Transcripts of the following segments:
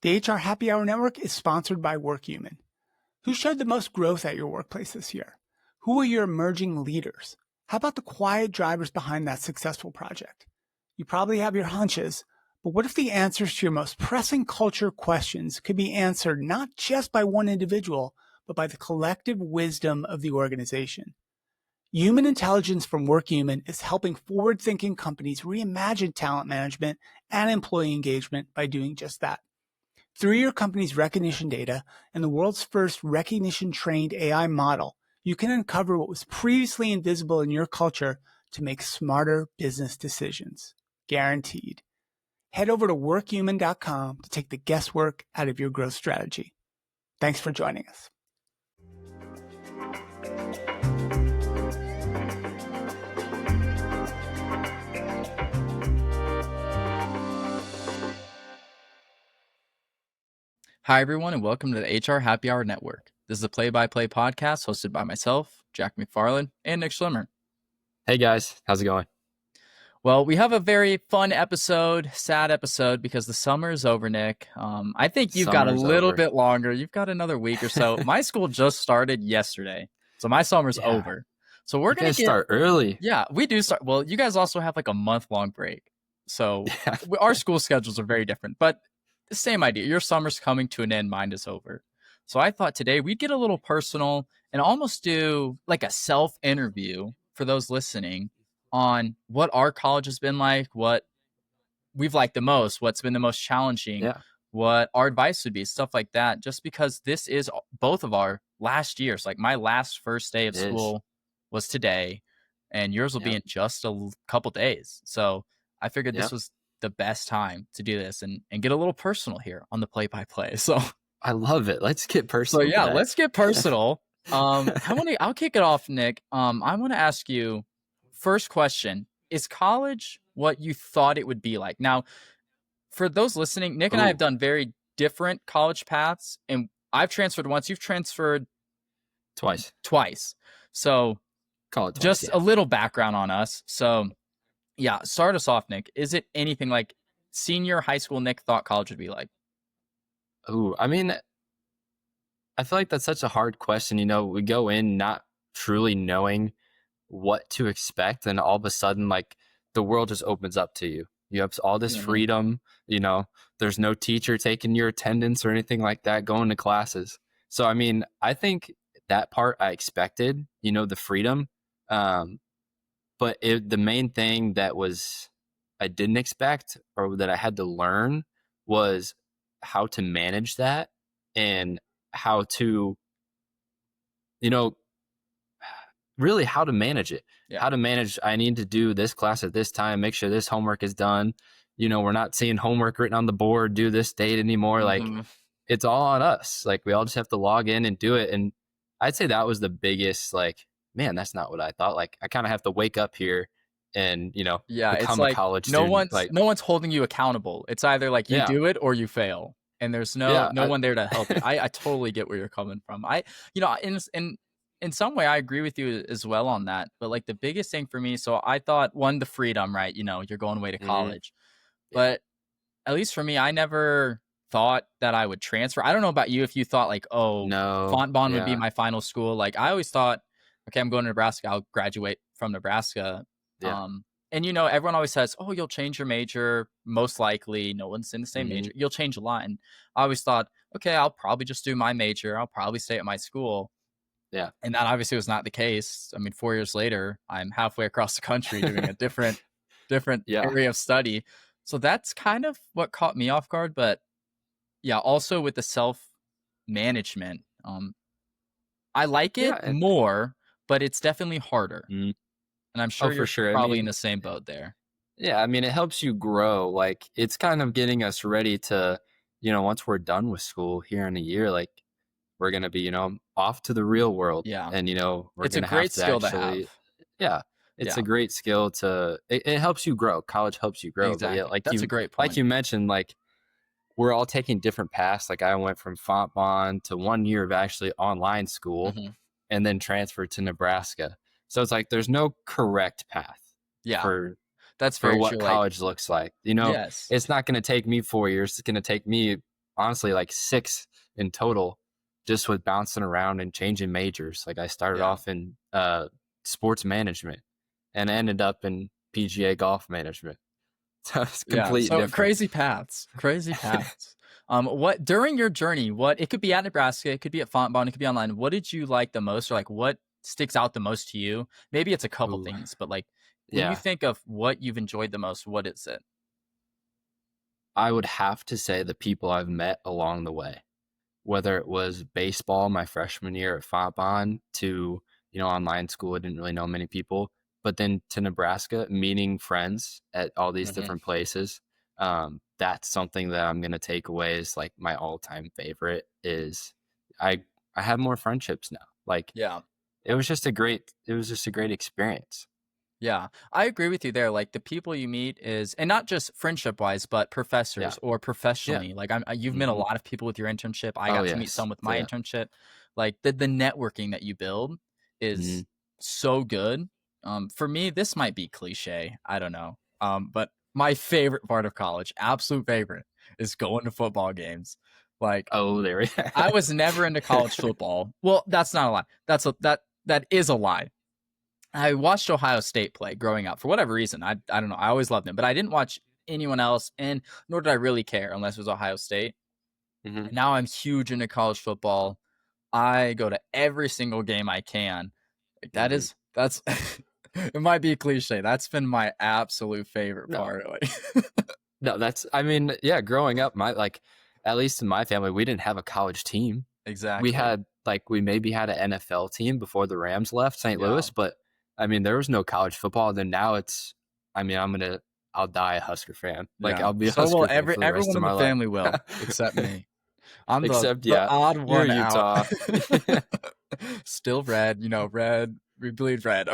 The HR Happy Hour Network is sponsored by WorkHuman. Who showed the most growth at your workplace this year? Who are your emerging leaders? How about the quiet drivers behind that successful project? You probably have your hunches, but what if the answers to your most pressing culture questions could be answered not just by one individual, but by the collective wisdom of the organization? Human intelligence from WorkHuman is helping forward-thinking companies reimagine talent management and employee engagement by doing just that. Through your company's recognition data and the world's first recognition-trained AI model, you can uncover what was previously invisible in your culture to make smarter business decisions. Guaranteed. Head over to workhuman.com to take the guesswork out of your growth strategy. Thanks for joining us. Hi, everyone, and welcome to the HR Happy Hour Network. This is a play-by-play podcast hosted by myself, Jack McFarlane, and Nick Schlemmer. Hey, guys. How's it going? Well, we have a very fun episode, sad episode, because the summer is over, Nick. I think you've got a little bit longer. You've got another week or so. My school just started yesterday, so my summer's over. So we're going to start early. Yeah, we do start. Well, you guys also have like a month-long break. So our school schedules are very different, but the same idea. Your summer's coming to an end. Mine is over. So I thought today we'd get a little personal and almost do like a self-interview for those listening on what our college has been like, what we've liked the most, what's been the most challenging, what our advice would be, stuff like that. Just because this is both of our last years. Like my last first day of school was today, and yours will be in just a couple days. So I figured this was the best time to do this and get a little personal here on the play-by-play. So I love it. Let's get personal. So let's get personal. I'll kick it off, Nick. I want to ask you, first question, is college what you thought it would be like? Now, for those listening, Nick and I have done very different college paths, and I've transferred once. You've transferred twice. So just a little background on us. So yeah, start us off, Nick. Is it anything like senior high school Nick thought college would be like? Oh, I mean, I feel like that's such a hard question. You know, we go in not truly knowing what to expect, and all of a sudden, like, the world just opens up to you. You have all this freedom, you know, there's no teacher taking your attendance or anything like that, going to classes. So, I mean, I think that part I expected, you know, the freedom. But the main thing that I didn't expect, or that I had to learn, was how to manage that and how to, you know, really how to manage it. How to manage, I need to do this class at this time, make sure this homework is done. You know, we're not seeing homework written on the board, due this date anymore. Like, it's all on us. Like, we all just have to log in and do it. And I'd say that was the biggest, like, man, that's not what I thought. Like, I kind of have to wake up here and, you know, become a college student. No one's holding you accountable. It's either like you do it or you fail, and there's no one there to help you. I totally get where you're coming from. In some way I agree with you as well on that. But like the biggest thing for me, so I thought, one, the freedom, right? You know, you're going away to college. But at least for me, I never thought that I would transfer. I don't know about you, if you thought like, Fontbonne would be my final school. Like, I always thought, okay, I'm going to Nebraska, I'll graduate from Nebraska. And, you know, everyone always says, oh, you'll change your major. Most likely, no one's in the same major. You'll change a lot. And I always thought, okay, I'll probably just do my major. I'll probably stay at my school. Yeah. And that obviously was not the case. I mean, 4 years later, I'm halfway across the country doing a different area of study. So that's kind of what caught me off guard. But yeah, also with the self-management, I like it more, but it's definitely harder. And I'm sure you're probably in the same boat there. Yeah, I mean, it helps you grow. Like, it's kind of getting us ready to, you know, once we're done with school here in a year, like, we're going to be, you know, off to the real world. Yeah. And, you know, we're going to have to actually, to have. Yeah. It's a great skill to, it helps you grow. College helps you grow. Exactly. But yeah, like that's a great point. Like you mentioned, like, we're all taking different paths. Like, I went from Fontbonne to 1 year of actually online school and then transferred to Nebraska. So it's like, there's no correct path. That's for very what true. college looks like. You know, it's not going to take me 4 years. It's going to take me honestly like 6 in total, just with bouncing around and changing majors. Like I started off in sports management and ended up in PGA golf management. So it's complete So different. crazy paths. What during your journey, what it could be at Nebraska, it could be at Fontbonne, it could be online. What did you like the most, or like what sticks out the most to you? Maybe it's a couple Ooh, things, but like when you yeah. think of what you've enjoyed the most, what is it? I would have to say the people I've met along the way, whether it was baseball my freshman year at Fontbonne to, online school, I didn't really know many people, but then to Nebraska, meeting friends at all these different places. That's something that I'm going to take away as like my all-time favorite is I have more friendships now. Like Yeah. it was just a great experience. Yeah, I agree with you there. Like the people you meet and not just friendship wise, but Yeah. professors or Yeah. professionally. Like you've met a lot of people with your internship. I Oh, got to meet yes. some with my Yeah. internship. Like the networking that you build is so good. For me, this might be cliche. I don't know. But my favorite part of college, absolute favorite, is going to football games. Like, Oh, there we go. I was never into college football. Well, that's not a lie. That is a lie. I watched Ohio State play growing up for whatever reason. I don't know. I always loved them, but I didn't watch anyone else, and nor did I really care unless it was Ohio State. And now I'm huge into college football. I go to every single game I can. That's it might be a cliche. That's been my absolute favorite part. No, growing up, at least in my family, we didn't have a college team. Exactly. We maybe had an NFL team before the Rams left St. Louis, but there was no college football. Then now I'll die a Husker fan. Like I'll be a Husker fan for the rest everyone of in my the life. family will, except me. I'm Except, the odd you're one Utah. out. Still red, red. We bleed red.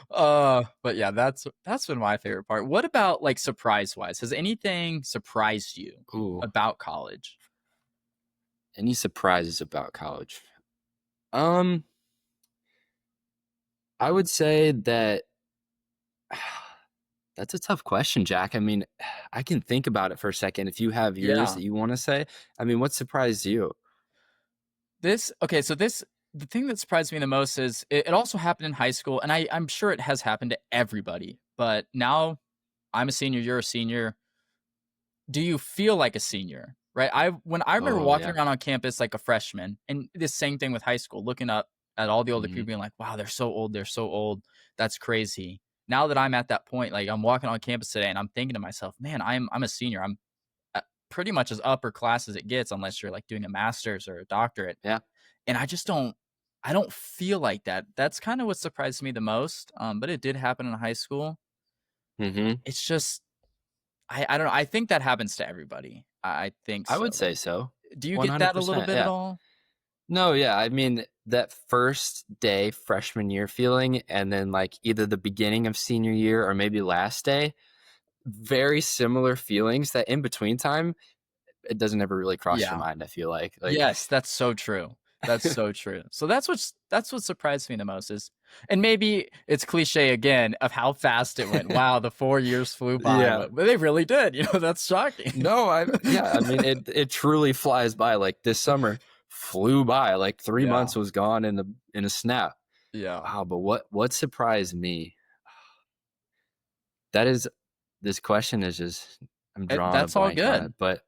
But yeah, that's been my favorite part. What about like surprise wise? Has anything surprised you about college? Any surprises about college? I would say that that's a tough question, Jack. I can think about it for a second. If you have yours that you want to say, what surprised you? The thing that surprised me the most is it also happened in high school, and I'm sure it has happened to everybody. But now I'm a senior, you're a senior. Do you feel like a senior? Right? I remember walking around on campus like a freshman, and the same thing with high school, looking up at all the older people being like, wow, they're so old. That's crazy. Now that I'm at that point, like I'm walking on campus today and I'm thinking to myself, man, I'm a senior. I'm pretty much as upper class as it gets, unless you're like doing a master's or a doctorate. Yeah. And I don't feel like that. That's kind of what surprised me the most. But it did happen in high school. It's just, I don't know. I think that happens to everybody. I think so. I would say so. Do you get that a little bit at all? No, yeah. That first day freshman year feeling, and then like either the beginning of senior year or maybe last day, very similar feelings. That in between time, it doesn't ever really cross your mind. I feel like yes, that's so true. That's so true. So that's what surprised me the most is, and maybe it's cliche again of how fast it went. Wow, the 4 years flew by. Yeah. But they really did. That's shocking. No, it truly flies by. Like this summer flew by. Like 3 months was gone in a snap. Yeah. Wow, but what surprised me? This question is just I'm drawing that's a blank all good. on it. But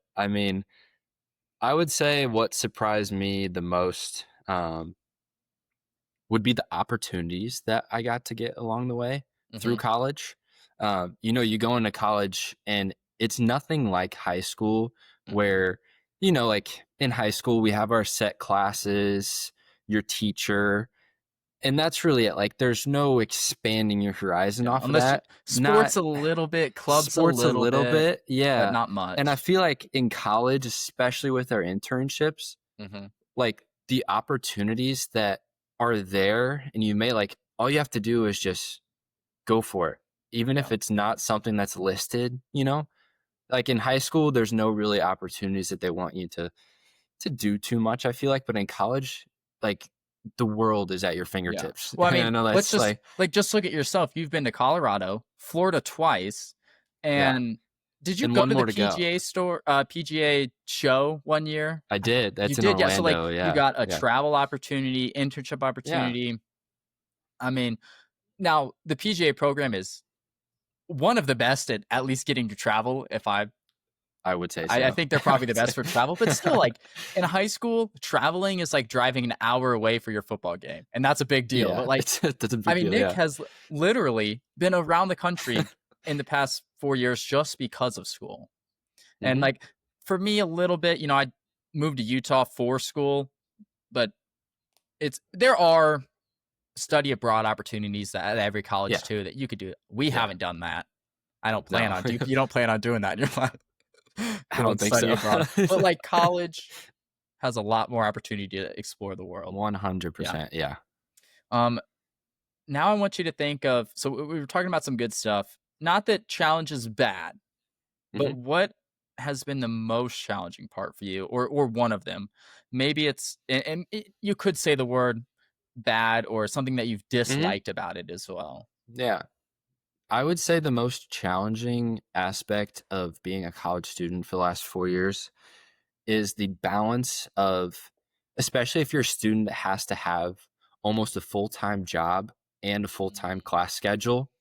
I would say what surprised me the most would be the opportunities that I got to get along the way through college. You go into college and it's nothing like high school where, like in high school, we have our set classes, your teacher, and that's really it. Like there's no expanding your horizon off of that. Sports a little bit, clubs a little bit. Yeah. But not much. And I feel like in college, especially with our internships, like the opportunities that are there, and you may all you have to do is just go for it. Even if it's not something that's listed, like in high school, there's no really opportunities that they want you to do too much, I feel like. But in college, like the world is at your fingertips. Well, I know let's just just look at yourself. You've been to Colorado, Florida twice, and Did you and go one to the more to go. PGA show one year? I did. You That's in did, yeah. So like Orlando. you got a Yeah. travel opportunity, internship Yeah. opportunity. I mean, now the PGA program is one of the best at least getting to travel. I would say so. I think they're probably the best for travel, but still, like in high school, traveling is like driving an hour away for your football game, and that's a big deal. Yeah, But like, that's a big I mean, deal. Nick Yeah. has literally been around the country in the past 4 years just because of school. And Mhm. like for me, a little bit, you know, I moved to Utah for school, but there are study abroad opportunities at every college Yeah. too that you could do. We Yeah. haven't done that. I don't No. plan on. You don't plan on doing that in your life. I don't think Study so. abroad. But like college has a lot more opportunity to explore the world. 100%. Yeah. Now I want you to think of, so we were talking about some good stuff. Not that challenge is bad, but Mhm. what has been the most challenging part for you, or one of them? Maybe it's, and you could say the word bad or something that you've Mhm. disliked about it as well. Yeah. I would say the most challenging aspect of being a college student for the last 4 years is the balance of, especially if you're a student that has to have almost a full-time job and a full-time class schedule,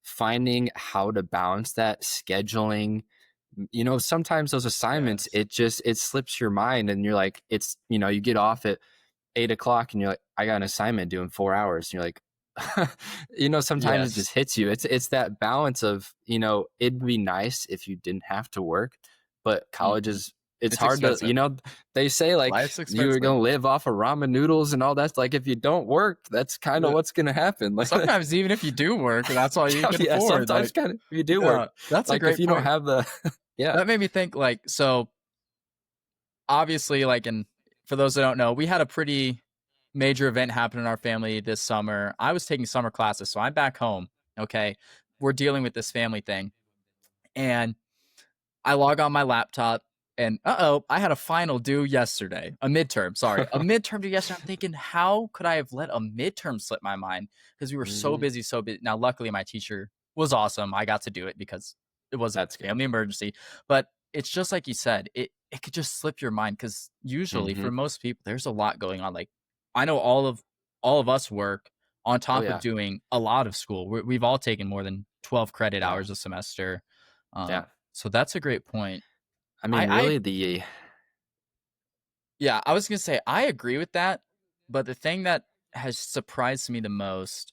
finding how to balance that scheduling. You know, sometimes those assignments, Yes. it slips your mind and you're like, you get off at 8 o'clock and you're like, I got an assignment due in 4 hours. And you're like, sometimes it Yes. just hits you. It's that balance of, it'd be nice if you didn't have to work, but college Mhm. is, it's It's hard to, expensive. they say like Life's you're expensive. going to live off of ramen noodles and all that. Like if you don't work, that's kind of Yeah. what's going to happen. Like Sometimes even if you do work, that's all you can yeah, afford. sometimes Like, kind of if you do yeah, work, that's a like if great you don't point. have the, yeah. That made me think, like, so obviously, like, and for those that don't know, we had a pretty major event happen in our family this summer. I was taking summer classes, so I'm back home. Okay. We're dealing with this family thing. And I log on my laptop and I had a final due yesterday. A midterm, sorry. A midterm due yesterday. I'm thinking, how could I have let a midterm slip my mind? Because we were so Mhm. busy, so busy. Now, luckily, my teacher was awesome. I got to do it because it was a That's good. family emergency. But it's just like you said, it could just slip your mind because usually for Mhm. most people, there's a lot going on. Like I know all of us work on top yeah. of doing a lot of school. We've all taken more than 12 credit Yeah. hours a semester. Yeah. So that's a great point. I mean, I really Yeah, I was gonna say I agree with that, but the thing that has surprised me the most,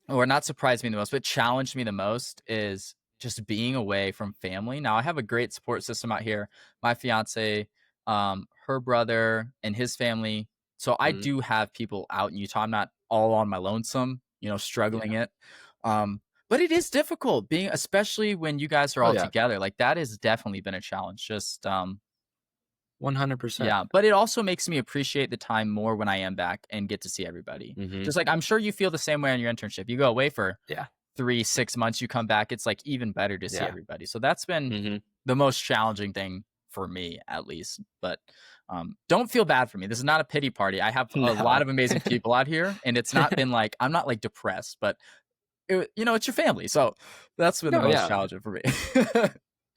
or not surprised me the most, but challenged me the most is just being away from family. Now I have a great support system out here. My fiance, her brother, and his family. So I Mhm. do have people out in Utah. I'm not all on my lonesome, struggling Yeah. it. But it is difficult being, especially when you guys are Oh all yeah. together. Like that has definitely been a challenge. Just 100%. yeah, but it also makes me appreciate the time more when I am back and get to see everybody. Mhm. Just like I'm sure you feel the same way on your internship. You go away for Yeah. 3-6 months, you come back, it's like even better to see Yeah. everybody. So that's been Mhm. the most challenging thing for me, at least. But don't feel bad for me. This is not a pity party. I have a lot No. of amazing people out here, and it's not been like I'm not like depressed, but it's your family. So that's been the No, most yeah. challenging for me.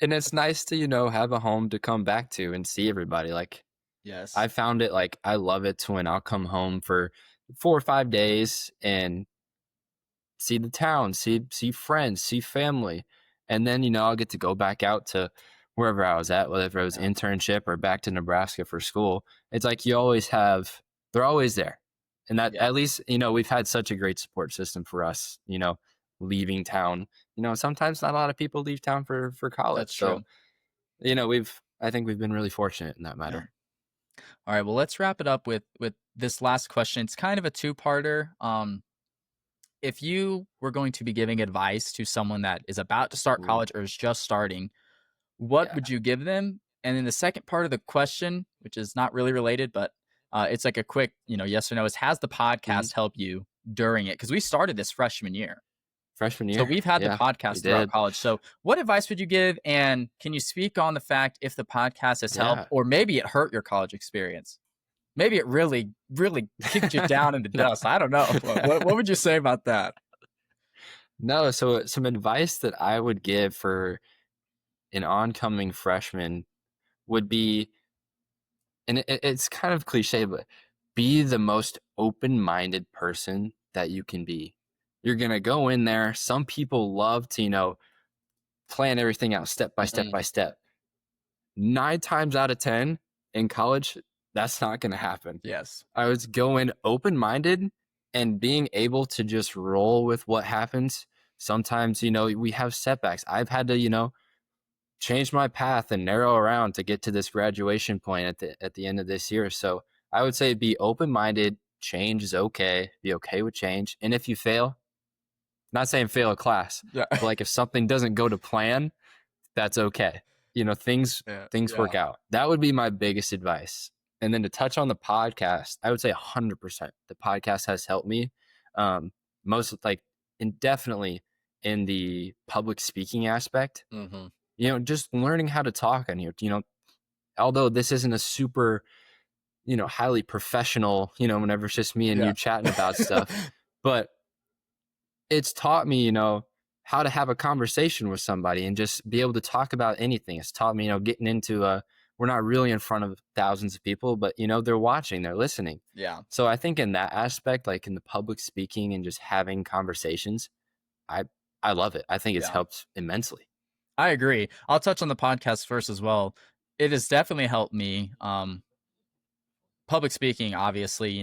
And it's nice to, have a home to come back to and see everybody. Like Yes. I found it like I love it when I'll come home for 4 or 5 days and see the town, see friends, see family. And then, I'll get to go back out to wherever I was at, whether it was Yeah. internship or back to Nebraska for school. It's like they're always there. And that Yeah. at least, we've had such a great support system for us, leaving town. Sometimes not a lot of people leave town for college. That's So, true. I think we've been really fortunate in that matter. All right, well, let's wrap it up with this last question. It's kind of a two-parter. If you were going to be giving advice to someone that is about to start Ooh, college or is just starting, what yeah. would you give them? And then the second part of the question, which is not really related, but it's like a quick, yes or no, is has the Mhm. podcast helped you during it? Because we started this freshman year. Freshman So year. we've had the Yeah, we podcast throughout did. college. So what advice would you give? And can you speak on the fact if the podcast has helped Yeah. or maybe it hurt your college experience? Maybe it really, really kicked you down in the No. dust. I don't know. What would you say about that? No, so some advice that I would give for an oncoming freshman would be, and it's kind of cliche, but be the most open-minded person that you can be. You're going to go in there. Some people love to, plan everything out step by step by step. 9 times out of 10 in college, that's not going to happen. Yes. I was going open-minded and being able to just roll with what happens. Sometimes, we have setbacks. I've had to, change my path and narrow around to get to this graduation point at the end of this year. So I would say be open-minded. Change is okay. Be okay with change. And if you fail, not saying fail a class, but like if something doesn't go to plan, that's okay. Things work out. That would be my biggest advice. And then to touch on the podcast, I would say 100%. The podcast has helped me. Most and definitely in the public speaking aspect. Just learning how to talk on here. Although this isn't a super, highly professional, whenever it's just me and you chatting about stuff, but it's taught me, how to have a conversation with somebody and just be able to talk about anything. It's taught me, getting into we're not really in front of thousands of people, but they're watching, they're listening. Yeah. So I think in that aspect, like in the public speaking and just having conversations, I love it. I think it's helped immensely. I agree. I'll touch on the podcast first as well. It has definitely helped me. Public speaking, obviously,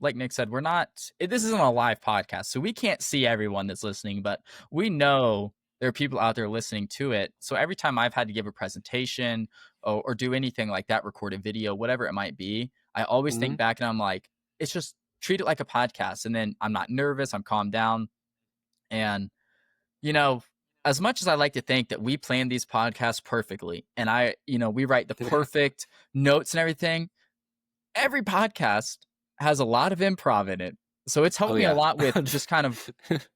like Nick said, this isn't a live podcast, so we can't see everyone that's listening, but we know there are people out there listening to it. So every time I've had to give a presentation or do anything like that, record a video, whatever it might be, I always think back and I'm like, it's just treat it like a podcast. And then I'm not nervous. I'm calmed down. And, as much as I like to think that we plan these podcasts perfectly and we write the perfect notes and everything, every podcast has a lot of improv in it. So it's helped me a lot with just kind of,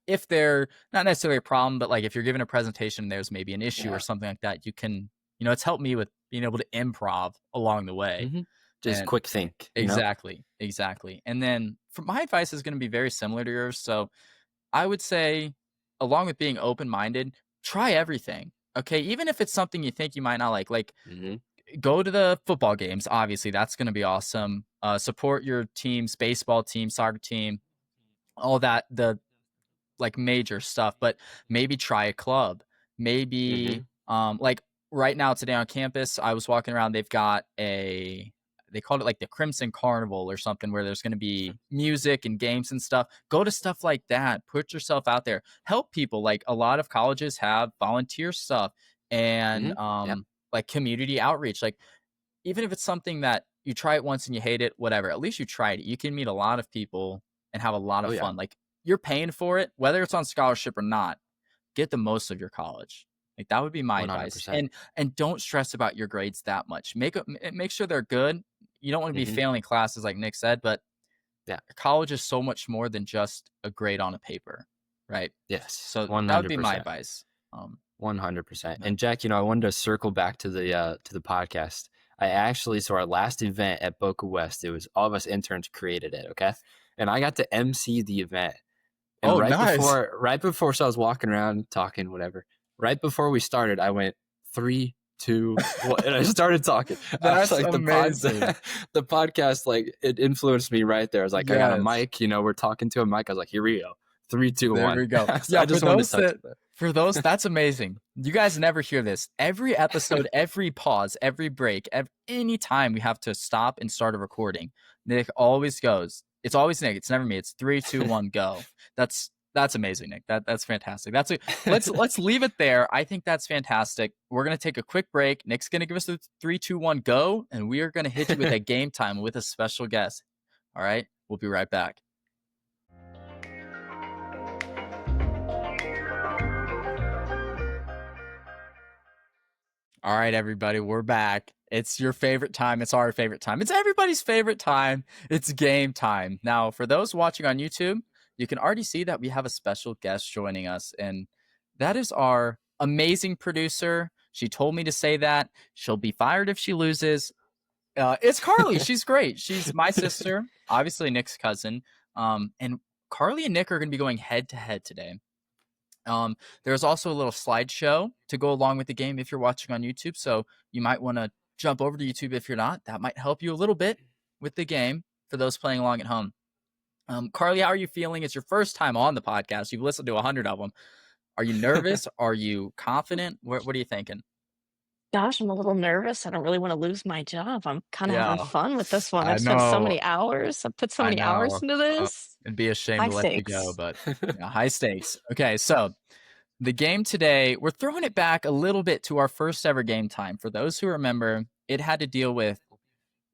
if they're not necessarily a problem, but like if you're giving a presentation and there's maybe an issue or something like that, you can, it's helped me with being able to improv along the way. Just quick think. Exactly. And then my advice is going to be very similar to yours. So I would say, along with being open-minded, try everything. Okay. Even if it's something you think you might not like, go to the football games. Obviously that's going to be awesome. Support your teams, baseball team, soccer team, all that, the like major stuff, but maybe try a club. Maybe, like right now today on campus, I was walking around, they've got they called it like the Crimson Carnival or something, where there's going to be music and games and stuff. Go to stuff like that. Put yourself out there. Help people. Like a lot of colleges have volunteer stuff and like community outreach. Like even if it's something that you try it once and you hate it, whatever, at least you tried it. You can meet a lot of people and have a lot of fun. Like you're paying for it, whether it's on scholarship or not. Get the most of your college. Like that would be my 100%. Advice. And don't stress about your grades that much. Make sure they're good. You don't want to be failing classes like Nick said, but college is so much more than just a grade on a paper, right? Yes. So 100%. That would be my advice. 100%. And Jack, I wanted to circle back to the podcast. So our last event at Boca West, it was all of us interns created it. Okay. And I got to MC the event. And right before, so I was walking around talking, whatever. Right before we started, I went 3, 2, 1, and I started talking. That's like amazing. The podcast, like it influenced me right there. I was like, I got a mic, we're talking to a mic. I was like, here we go. 3, 2, 1. There we go. I just wanted to touch that. For those, that's amazing. You guys never hear this. Every episode, every pause, every break, any time we have to stop and start a recording, Nick always goes. It's always Nick. It's never me. It's 3, 2, 1, go. That's amazing, Nick. That's fantastic. Let's leave it there. I think that's fantastic. We're gonna take a quick break. Nick's gonna give us the 3, 2, 1, go, and we are gonna hit you with a game time with a special guest. All right, we'll be right back. All right, everybody, we're back. It's your favorite time. It's our favorite time. It's everybody's favorite time. It's game time. Now, for those watching on YouTube, you can already see that we have a special guest joining us, and that is our amazing producer. She told me to say that. She'll be fired if she loses. It's Carleigh. She's great. She's my sister, obviously Nick's cousin. And Carleigh and Nick are going to be going head to head today. There's also a little slideshow to go along with the game if you're watching on YouTube. So you might want to jump over to YouTube if you're not. That might help you a little bit with the game for those playing along at home. Carleigh, how are you feeling? It's your first time on the podcast. You've listened to 100 of them. Are you nervous? Are you confident? What are you thinking? Gosh, I'm a little nervous. I don't really want to lose my job. I'm kind of having Yeah, fun with this one. I I've spent so know. many hours. I've put so I many hours know. into this. It'd be a shame High to let you go, stakes. but yeah, high stakes. Okay, so the game today, we're throwing it back a little bit to our first ever game time. For those who remember, it had to deal with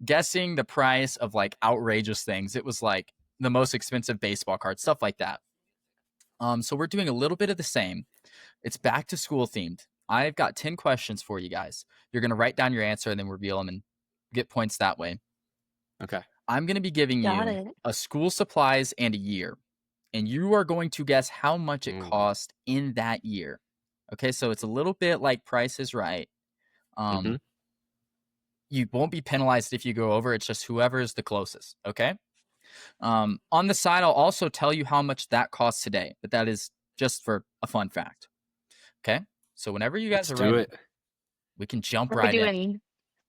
guessing the price of like outrageous things. It was like the most expensive baseball card, stuff like that. So we're doing a little bit of the same. It's back to school themed. I've got 10 questions for you guys. You're going to write down your answer and then reveal them and get points that way. Okay. I'm going to be giving Got you it. a school supplies and a year. And you are going to guess how much it cost in that year. Okay, so it's a little bit like Price is Right. You won't be penalized if you go over. It's just whoever is the closest. Okay. On the side, I'll also tell you how much that costs today, but that is just for a fun fact. Okay. So whenever you guys Let's are do ready, it. we can jump Are we right in.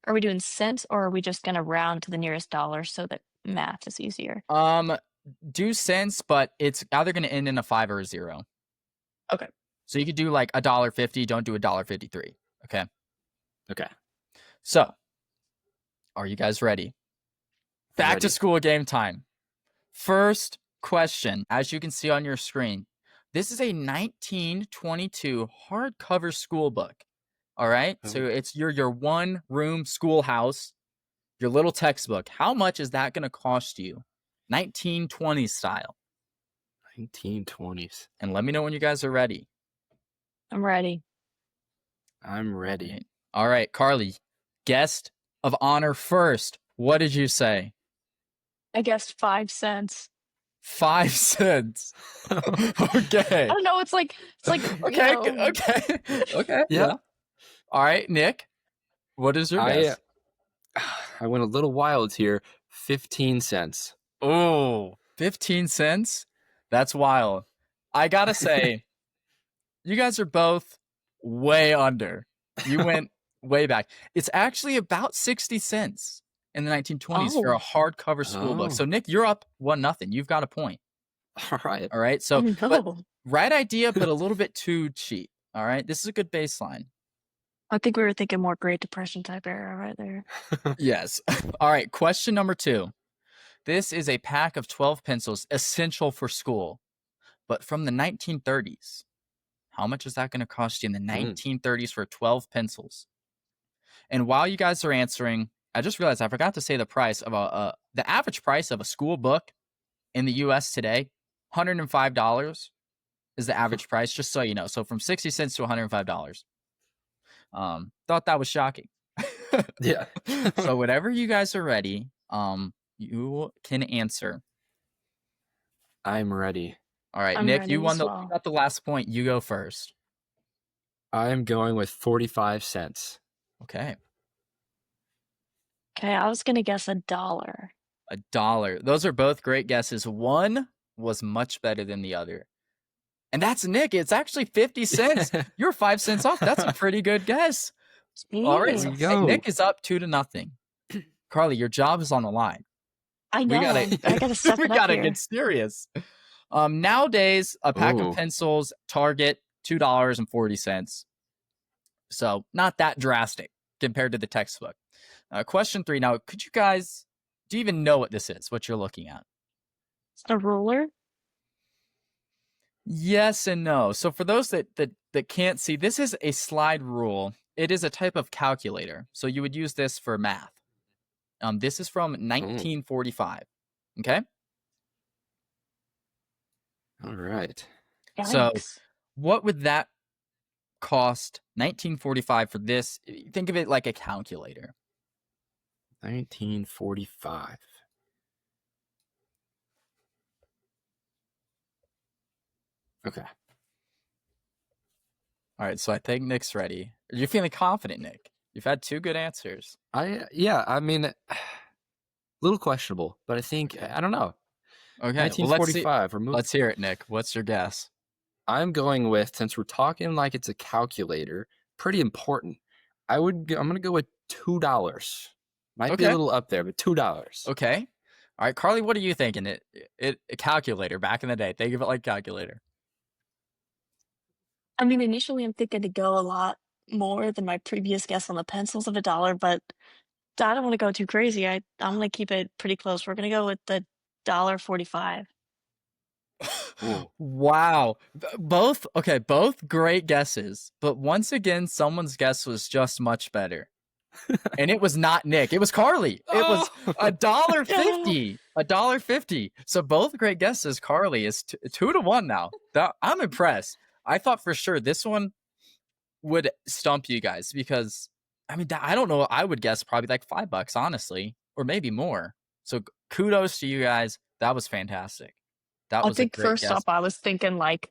are we doing cents or are we just gonna round to the nearest dollar so that math is easier? Do cents, but it's either going to end in a 5 or a 0. Okay. So you could do like $1.50. Don't do $1.53. Okay. Okay. So, are you guys ready? Back Ready. to school game time. First question, as you can see on your screen, this is a 1922 hardcover school book. All right. So it's your one room schoolhouse, your little textbook. How much is that going to cost you? 1920s style. 1920s. And let me know when you guys are ready. I'm ready. I'm ready. All right, Carleigh, guest of honor first. What did you say? I guessed 5 cents. 5 cents. Okay. I don't know. It's like Okay. Okay. Yeah. All right, Nick. What is your guess? I went a little wild here. 15 cents. Oh, 15 cents? That's wild. I gotta say, you guys are both way under. You went way back. It's actually about 60 cents in the 1920s for a hardcover school book. So, Nick, you're up 1-0. You've got a point. All right. All right. So, but no. right idea, but a little bit too cheap. All right. This is a good baseline. I think we were thinking more Great Depression type era right there. Yes. All right. Question number 2. This is a pack of 12 pencils essential for school, but from the 1930s. How much is that going to cost you in the 1930s for 12 pencils? And while you guys are answering, I just realized I forgot to say the price of the average price of a school book in the U.S. today, $105 is the average price, just so you know. So from 60 cents to $105. Thought that was shocking. Yeah. So whenever you guys are ready, you can answer. I'm ready. All right, I'm Nick, ready you as you well. got the last point. You go first. I am going with 45 cents. Okay. Okay, I was gonna guess $1. $1. Those are both great guesses. One was much better than the other. And that's Nick. It's actually 50 cents. You're 5 cents off. That's a pretty good guess. All right. So Jeez. Nick is up 2-0. Carleigh, your job is on the line. I know. I gotta step we it up gotta here. get serious. Nowadays, a pack of pencils target $2.40. So not that drastic compared to the textbook. Question 3. Now, do you even know what this is, what you're looking at? Is it a ruler? Yes and no. So for those that can't see, this is a slide rule. It is a type of calculator. So you would use this for math. This is from 1945. Okay? All right. So Yikes. what would that cost 1945 for this? Think of it like a calculator. 1945. Okay. All right, so I think Nick's ready. Are you feeling confident, Nick? You've had 2 good answers. I mean, a little questionable, but I think I don't know. Okay, 1945. let's hear it, Nick. What's your guess? I'm going with, since we're talking like it's a calculator, pretty important. I'm gonna go with $2. Might be a Okay. little up there, but $2. Okay. All right, Carleigh, what are you thinking? A calculator back in the day. Think of it like calculator. I mean, initially I'm thinking to go a lot more than my previous guess on the pencils of $1, but I don't want to go too crazy. I'm gonna keep it pretty close. We're gonna go with the $1.45. Ooh. Wow. Both great guesses. But once again, someone's guess was just much better. And it was not Nick. It was Carleigh. It was $1.50. $1.50. So both great guesses. Carleigh is 2-1 now. I'm impressed. I thought for sure this one would stump you guys because I mean I don't know. I would guess probably like $5, honestly, or maybe more. So kudos to you guys. That was fantastic. That I was a think great first guess. up I was thinking like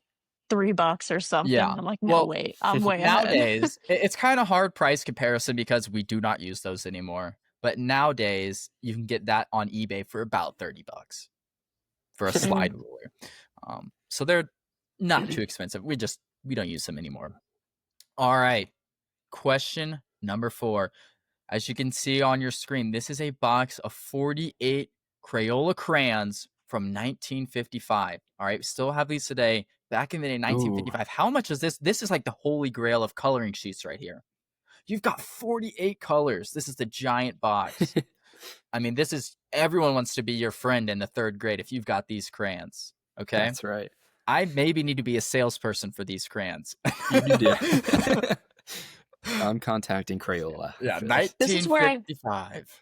$3 or something. Yeah. I'm like, no, Well, wait, I'm way ahead. Nowadays, it's kind of hard price comparison because we do not use those anymore. But nowadays, you can get that on eBay for about $30 for a slide ruler. So they're not too expensive. We don't use them anymore. All right. Question number 4. As you can see on your screen, this is a box of 48 Crayola crayons from 1955. All right. Still have these today. Back in the day, 1955. Ooh. How much is this? This is like the holy grail of coloring sheets right here. You've got 48 colors. This is the giant box. I mean, everyone wants to be your friend in the 3rd grade if you've got these crayons. Okay. That's right. I maybe need to be a salesperson for these crayons. You do. I'm contacting Crayola. Yeah, 1955.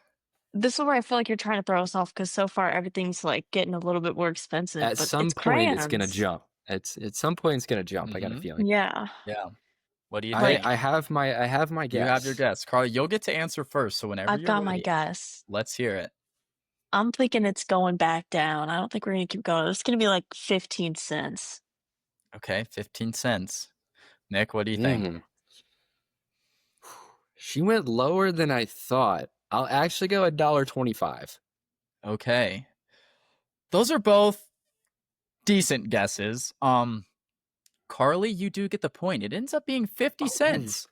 This is where I feel like you're trying to throw us off because so far everything's like getting a little bit more expensive. At but some it's point, crayons. it's gonna jump. At some point, it's gonna jump. I got a feeling. Yeah. Yeah. What do you think? I have my guess. You have your guess, Carleigh. You'll get to answer first. So whenever I've you're got ready, my guess. let's hear it. I'm thinking it's going back down. I don't think we're gonna keep going. It's gonna be like 15 cents. Okay, 15 cents. Nick, what do you think? She went lower than I thought. I'll actually go $1.25. Okay. Those are both decent guesses. Carleigh, you do get the point. It ends up being 50 cents.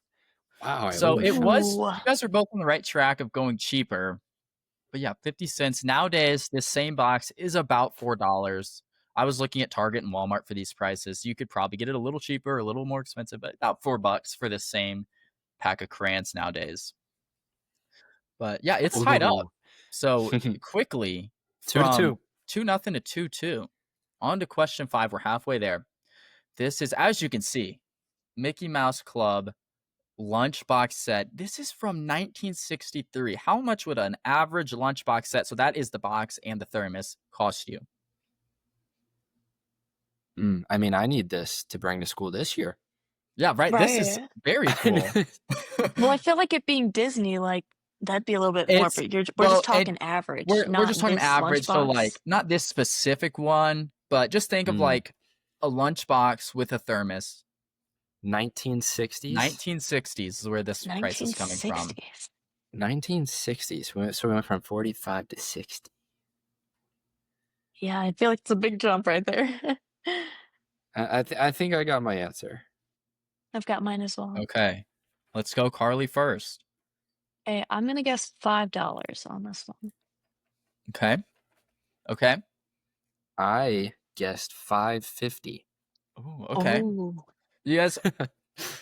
Wow. So it was, you guys are both on the right track of going cheaper. But yeah, 50 cents. Nowadays, this same box is about $4. I was looking at Target and Walmart for these prices. You could probably get it a little cheaper, a little more expensive, but about $4 for this same pack of crayons nowadays. But yeah, it's tied up. So quickly, 2-2. 2-0 to 2-2. On to question 5. We're halfway there. This is, as you can see, Mickey Mouse Club lunchbox set. This is from 1963. How much would an average lunchbox set, so that is the box and the thermos, cost you? I mean, I need this to bring to school this year. Yeah, right. This is very cool. Well, I feel like it being Disney, like that'd be a little bit more, but we're just talking average. We're just talking average. So like not this specific one, but just think of like a lunchbox with a thermos. 1960s? 1960s is where this price is coming from. 1960s. So we went from 45 to 60. Yeah, I feel like it's a big jump right there. I think I got my answer. I've got mine as well. Okay. Let's go Carleigh first. Hey, I'm going to guess $5 on this one. Okay. I guessed $5.50. Oh, okay. You guys,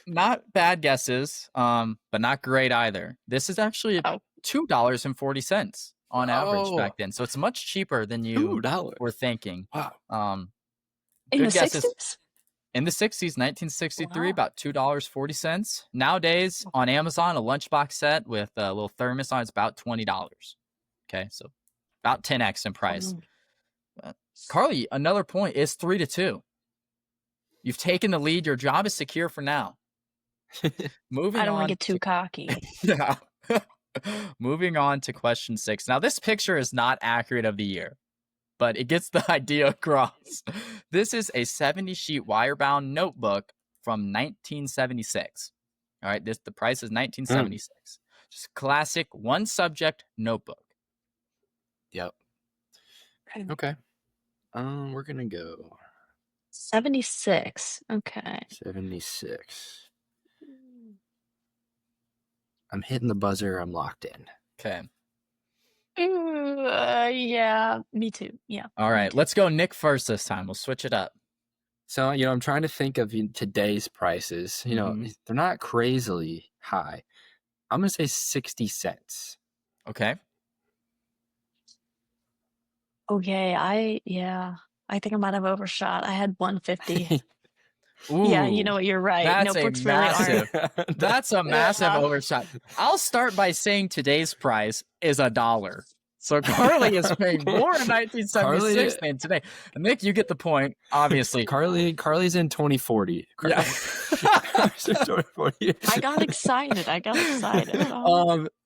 not bad guesses, but not great either. This is actually $2.40 on average back then. So it's much cheaper than you were thinking. Wow. In the 60s? In the 60s, 1963, about $2.40. Nowadays, on Amazon, a lunchbox set with a little thermos on it's about $20. Okay, so about 10x in price. Carleigh, another point is 3-2. You've taken the lead. Your job is secure for now. Moving on. I don't want to get too cocky. Yeah. Moving on to question 6. Now, this picture is not accurate of the year, but it gets the idea across. This is a 70-sheet wire-bound notebook from 1976. All right, the price is 1976. Just classic one-subject notebook. Yep. Okay. We're gonna go 76. Okay. 76. I'm hitting the buzzer. I'm locked in. Okay. Yeah, me too. Yeah. All me right. too. Let's go Nick first this time. We'll switch it up. So, I'm trying to think of today's prices. Mhm. They're not crazily high. I'm going to say 60 cents. Okay. Okay, I think I might have overshot. I had 150. Ooh. Yeah, you know what? You're right. That's a Notebooks really aren't. massive. That's a massive Yeah. overshot. I'll start by saying today's price is $1. So Carleigh is paying more in 1976 than today. Nick, you get the point, obviously. Carleigh's in 2040. Yeah. Carleigh's in 2040. I got excited.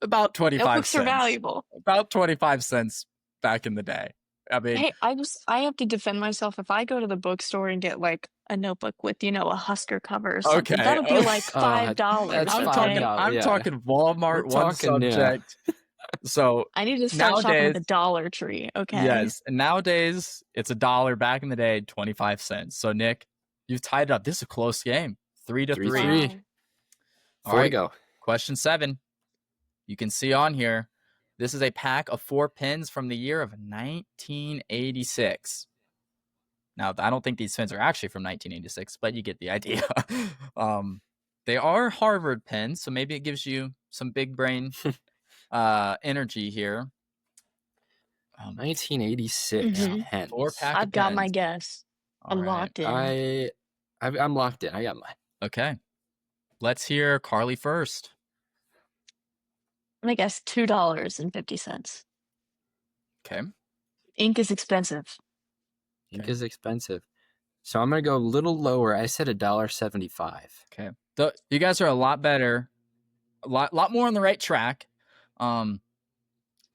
About 25 Notebooks cents. are valuable. About 25 cents back in the day. I mean, Hey, I have to defend myself. If I go to the bookstore and get like a notebook with, a Husker cover or something, Okay, that'll be okay. like $5. That's I'm fine. talking Walmart, We're one talking, yeah. subject. So I need to start shopping at nowadays, the Dollar Tree. Okay. yes, and nowadays it's $1. Back in the day, 25 cents. So Nick, you've tied it up. This is a close game, 3-3. 3-3. Wow. All 4 right, to go. question 7. You can see on here, this is a pack of 4 pins from the year of 1986. Now, I don't think these pins are actually from 1986, but you get the idea. They are Harvard pins, so maybe it gives you some big brain energy here. 1986 Mhm. pens. 4-pack I've of got my pens. guess. All I'm right. locked in. I'm locked in. I got mine. Okay. Let's hear Carleigh first. I'm gonna guess $2.50. Okay. Ink is expensive. Ink is expensive. So I'm going to go a little lower. I said $1.75. Okay. You guys are a lot better. A lot more on the right track. Drum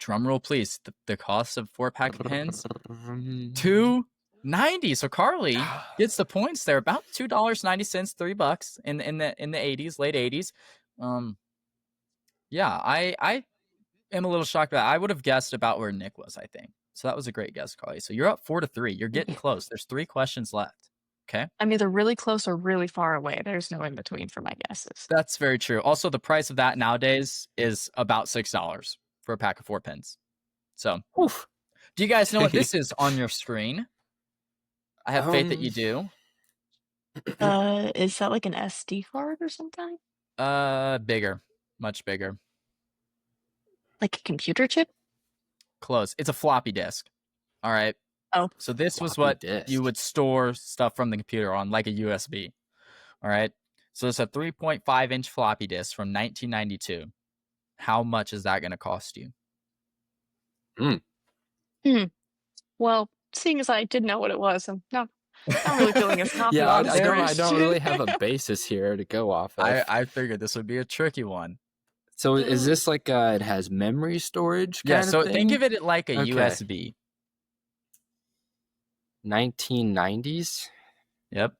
roll, please. The cost of 4-pack of pens, $2.90. So Carleigh gets the points there. About $2.90, $3 in the 80s, late 80s. Yeah, I am a little shocked about that. I would have guessed about where Nick was, I think. So that was a great guess, Carleigh. So you're up 4-3. You're getting close. There's 3 questions left. Okay. I'm either really close or really far away. There's no in between for my guesses. That's very true. Also, the price of that nowadays is about $6 for a pack of 4 pins. So, Oof. do you guys know what this is on your screen? I have faith that you do. Is that like an SD card or something? Bigger. Much bigger. Like a computer chip? Close. It's a floppy disk. All right. Oh. So this was Floppy what disk. you would store stuff from the computer on, like a USB. All right. So it's a 3.5-inch floppy disk from 1992. How much is that going to cost you? Well, seeing as I didn't know what it was, I'm not really feeling as confident. Yeah, on this I question. don't really have a basis here to go off of. I figured this would be a tricky one. So is this like it has memory storage? Yeah. Kind So of thing? think of it like a Okay. USB. 1990s. Yep.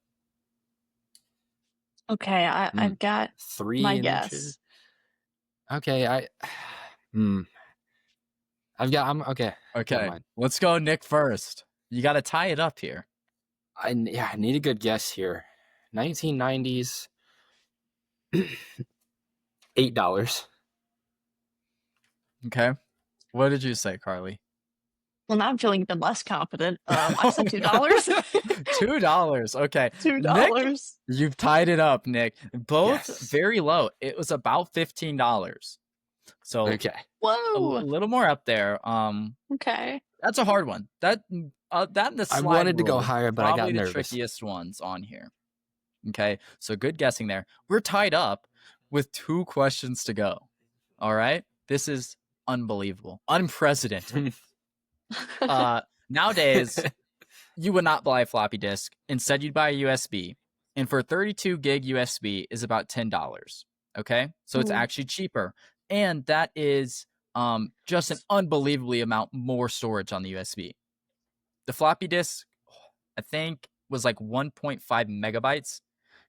Okay, I've got 3 my inches. guess. Okay, I'm okay. Okay. mine. Let's go, Nick, first. You got to tie it up here. I need a good guess here. 1990s. $8. Okay. What did you say, Carleigh? Well, now I'm feeling even less confident. I said $2. $2. Okay. Nick, $2. you've tied it up, Nick. Both Yes. very low. It was about $15. So Okay. a Whoa. little more up there. Okay. That's a hard one. That and the slide I wanted to go rule, higher, but I got probably the nervous. trickiest ones on here. Okay. So good guessing there. We're tied up with 2 questions to go. All right. This is unbelievable. Unprecedented. Nowadays, you would not buy a floppy disk. Instead, you'd buy a USB. And for 32 gig USB is about $10. Okay. So it's Ooh. actually cheaper. And that is just an unbelievably amount more storage on the USB. The floppy disk, I think, was like 1.5 megabytes.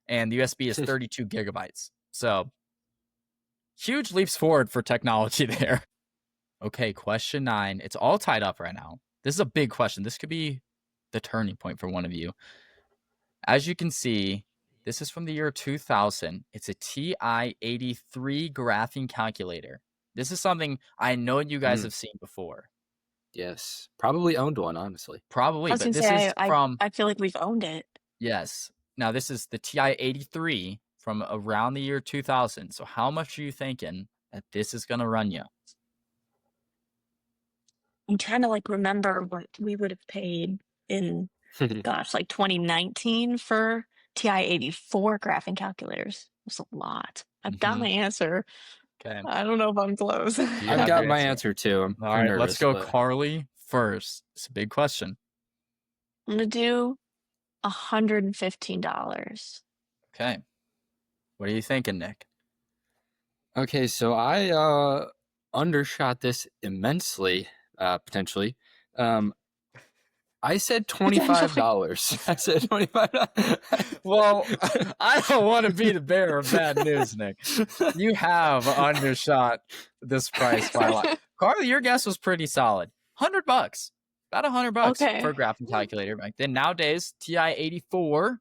And the USB is 32 gigabytes. So huge leaps forward for technology there. Okay, question 9. It's all tied up right now. This is a big question. This could be the turning point for one of you. As you can see, this is from the year 2000. It's a TI-83 graphing calculator. This is something I know you guys have seen before. Yes. Probably owned one, honestly. Probably, I was but gonna this say is from... I feel like we've owned it. Yes. Now, this is the TI-83 from around the year 2000. So how much are you thinking that this is going to run you? I'm trying to like remember what we would have paid in, gosh, like 2019 for TI-84 graphing calculators. It was a lot. I've got my answer. Okay. I don't know if I'm close. I've got my answer too. I'm All right, nervous, let's go but... Carleigh first. It's a big question. I'm gonna do $115. Okay. What are you thinking, Nick? Okay, so I undershot this immensely, potentially. I said $25. I said $25. Well, I don't want to be the bearer of bad news, Nick. You have undershot this price by a lot. Carleigh, your guess was pretty solid. $100. About $100 Okay. for a graphing calculator back then. Nowadays, TI-84,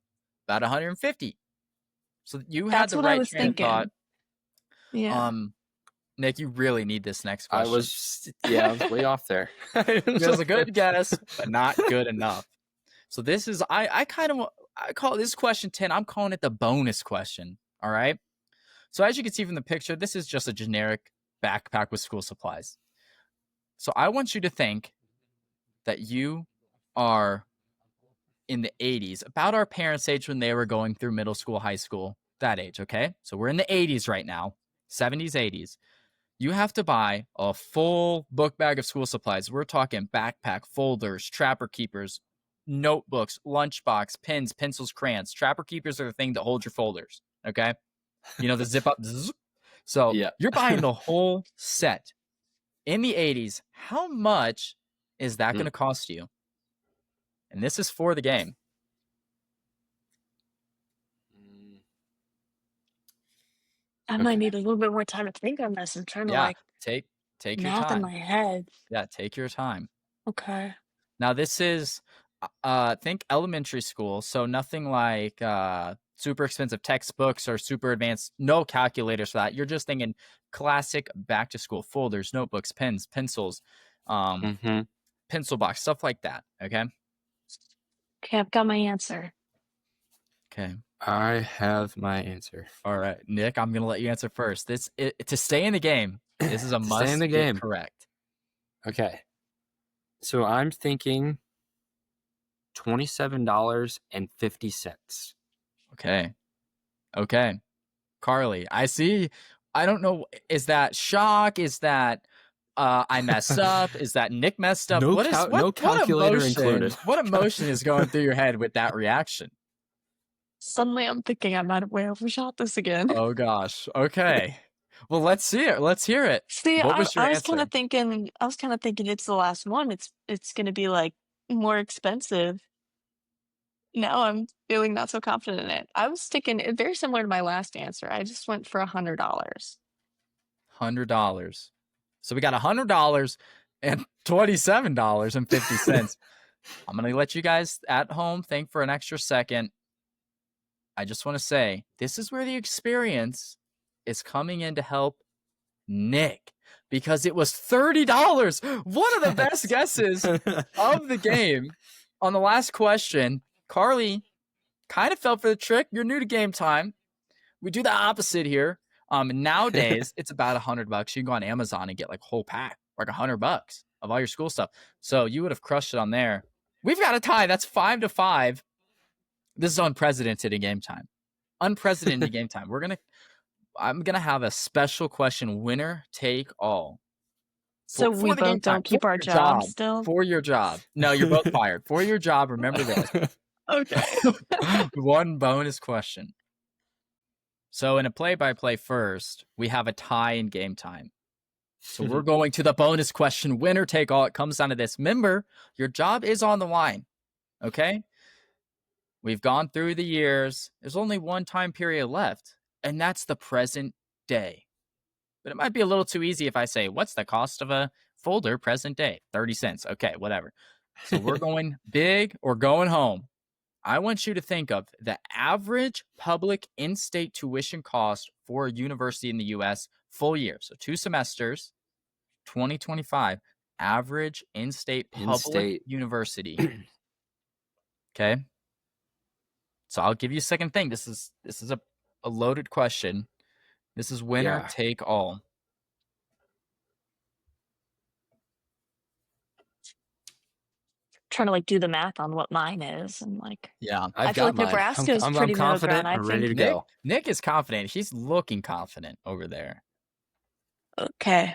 about $150. So you had That's the what I right was train of thought. Yeah. Nick, you really need this next question. I was way off there. It was a good guess, but not good enough. So this is, I call this question 10. I'm calling it the bonus question. All right. So as you can see from the picture, this is just a generic backpack with school supplies. So I want you to think that you are in the 80s, about our parents' age when they were going through middle school, high school, that age. Okay. So we're in the 80s right now, 70s, 80s. You have to buy a full book bag of school supplies. We're talking backpack, folders, trapper keepers, notebooks, lunchbox, pens, pencils, crayons. Trapper keepers are the thing that hold your folders. Okay. You know, the zip up. So you're buying the whole set in the 80s. How much is that going to cost you? And this is for the game. I might need a little bit more time to think on this. I'm trying to like take your math time in my head. Yeah, take your time. Okay. Now this is think elementary school, so nothing like super expensive textbooks or super advanced, no calculators for that. You're just thinking classic back to school folders, notebooks, pens, pencils, pencil box, stuff like that. Okay, I've got my answer. Okay. I have my answer. All right, Nick, I'm gonna let you answer first. To stay in the game, this is a must stay in the get game. correct. Okay. So I'm thinking $27.50. Okay. Carleigh, I see. I don't know. Is that shock? Is that I messed up? Is that Nick messed up? No calculator included. What emotion is going through your head with that reaction? Suddenly I'm thinking I might have way overshot this again. Oh gosh. Okay. Well, let's see it. Let's hear it. See, what was your I was answer? kind of thinking it's the last one. It's gonna be like more expensive. Now I'm feeling not so confident in it. I was thinking very similar to my last answer. I just went for $100. $100. So we got $100 and $27.50. I'm gonna let you guys at home think for an extra second. I just want to say this is where the experience is coming in to help Nick, because it was $30. One of the best guesses of the game. On the last question, Carleigh kind of fell for the trick. You're new to game time. We do the opposite here. Nowadays, it's about $100. You can go on Amazon and get like a whole pack, like $100 of all your school stuff. So you would have crushed it on there. We've got a tie. That's 5-5. This is unprecedented in game time. Unprecedented game time. I'm gonna have a special question, winner take all. So we both don't keep our jobs still? For your job. No, you're both fired. For your job, remember this. Okay. One bonus question. So in a play-by-play first, we have a tie in game time. So we're going to the bonus question, winner take all. It comes down to this. Remember, your job is on the line. Okay? We've gone through the years. There's only one time period left, and that's the present day. But it might be a little too easy if I say, what's the cost of a folder present day? 30 cents. Okay, whatever. So we're going big or going home. I want you to think of the average public in-state tuition cost for a university in the U.S. full year. So 2 semesters, 2025, average in-state public In-state. university. Okay. So I'll give you a second thing. This is a loaded question. This is winner take all. Trying to like do the math on what mine is, and like, Yeah, I feel like mine. Nebraska is I'm pretty middle confident. ground. I I'm ready to think. go. Nick is confident. He's looking confident over there. Okay.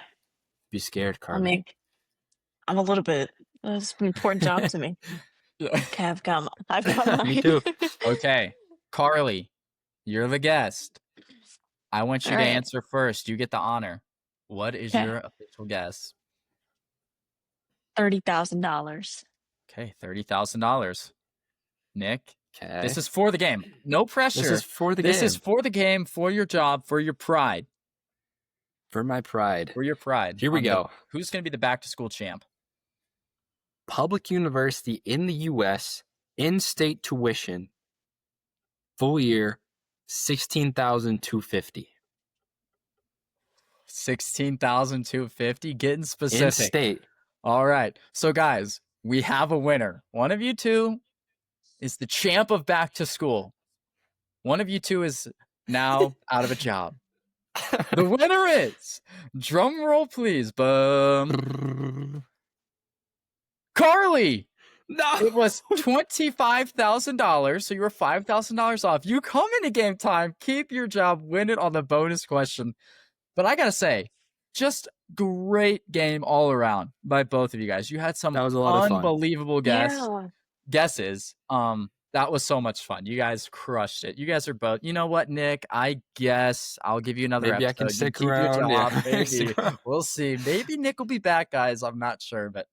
Be scared, I Carleigh. mean, I'm a little bit. It's an important job to me. Okay, I've got mine. Me too. Okay, Carleigh, you're the guest. I want you All to right. answer first. You get the honor. What is Okay. your official guess? $30,000. Okay, $30,000. Nick, Okay. this is for the game. No pressure. This is for the This game. is for the game, for your job, for your pride. For my pride. For your pride. Here we go. Who's going to be the back-to-school champ? Public university in the U.S. in-state tuition, full year, $16,250. $16,250. Getting specific. In-state. All right. So, guys, we have a winner. One of you two is the champ of back to school. One of you two is now out of a job. The winner is, drum roll please, Carleigh. No. It was $25,000, so you were $5,000 off. You come into game time, keep your job, win it on the bonus question. But I gotta say, just great game all around by both of you guys. You had some That was a lot of fun. unbelievable Yeah. guesses. That was so much fun. You guys crushed it. You guys are both. You know what, Nick? I guess I'll give you another Maybe episode. I can You stick keep your around. job, Yeah. maybe. Stick around. We'll see. Maybe Nick will be back, guys. I'm not sure, but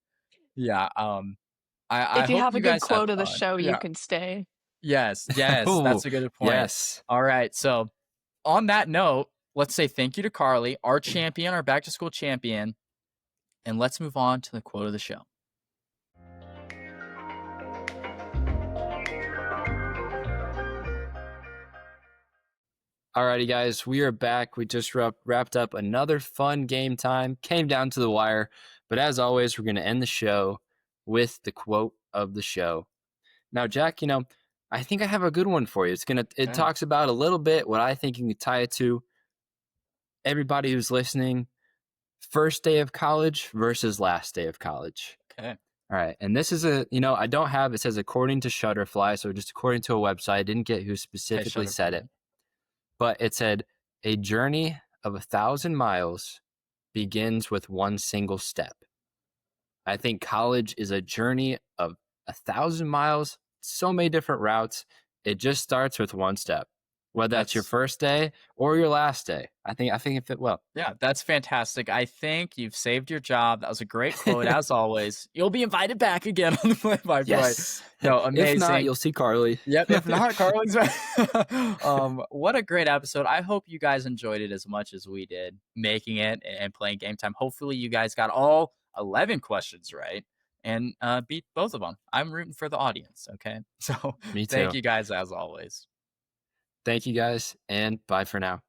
yeah. I If you hope have a you good guys had quote of the fun. show, Yeah. you can stay. Yes, Ooh, that's a good point. Yes. All right. So on that note, let's say thank you to Carleigh, our champion, our back to school champion, and let's move on to the quote of the show. Alrighty, guys, we are back. We just wrapped up another fun game time. Came down to the wire, but as always, we're going to end the show with the quote of the show. Now, Jack, I think I have a good one for you. It talks about a little bit what I think you can tie it to. Everybody who's listening, first day of college versus last day of college. Okay. All right, and this is I don't have, it says according to Shutterfly, so just according to a website. I didn't get who specifically said it. But it said, a journey of 1,000 miles begins with one single step. I think college is a journey of 1,000 miles, so many different routes. It just starts with one step, whether that's your first day or your last day. I think it fit well. Yeah, that's fantastic. I think you've saved your job. That was a great quote, as always. You'll be invited back again on the play-by-play. Yes. No, amazing. If not, you'll see Carleigh. Yep. If not, Carleigh's back. What a great episode. I hope you guys enjoyed it as much as we did making it and playing game time. Hopefully you guys got all 11 questions right and beat both of them. I'm rooting for the audience. Okay. So Me too. thank you guys as always. Thank you guys, and bye for now.